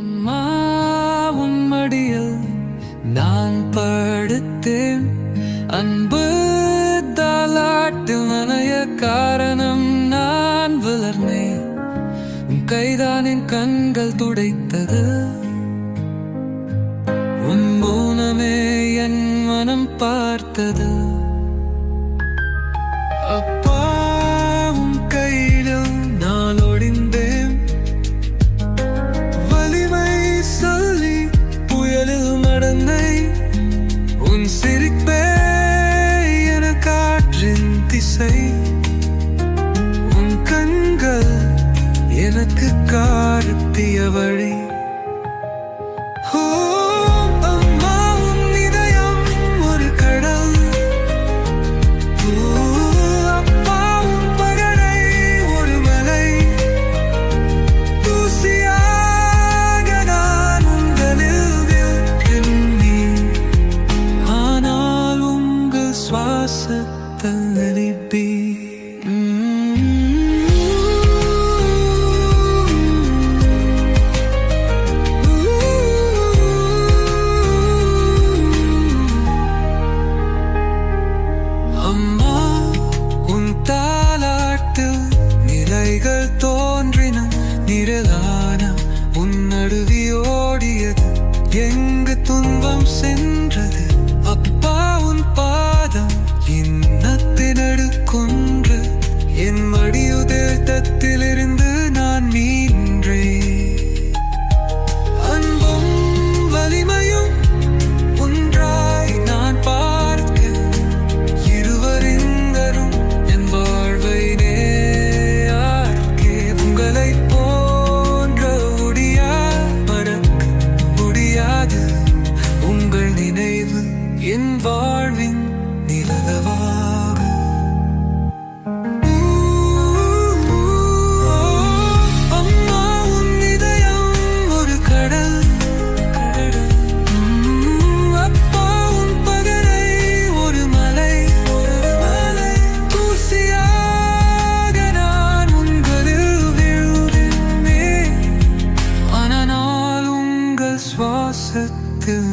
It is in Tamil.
அம்மா உன் மடியில் நான் படுத்தேன். அன்பு தாலாட்டில் நனைய காரணம் நான் வளர்ந்தேன். உன் கைதான் என் கண்கள் துடைத்தது. உன் மௌனமே என் மனம் பார்த்தது. அப்பா உன் கையிலும் நான் ஒடிந்தேன். வலிமை சொல்லி புயலில் நடந்தேன். உன் சிரிப்பே என காற்றின் திசை. உன் கண்கள் எனக்கு காட்டிய வழி. அம்மா உன் தாலாட்டில் நிலைகள் தோன்றின. நிழலான உன் நடுவி ஓடியது. எங்கு துன்பம் சென்றது. அப்பா உன் பாதம் இன்னத்தினடுக்கொன்று. என் மடியுதல் தத்திலிருந்து நான் மீன்றேன். அன்பும் வலிமையும் ஒன்றாய் நான் பார்க்க. இருவரிந்தரும் என் வாழ்வை நேர்க்கே. உங்களை போன்ற முடியா மறக்க முடியாது. உங்கள் நினைவு என் வாழ்வின் நிலவாக. அம்மா உன் இதயம் ஒரு கடல். அப்பா உன் பகடை ஒரு மலை. தூசியாக நான் உங்களில் விழுந்தேன். ஆனால் உங்கள் சுவாசத்தில்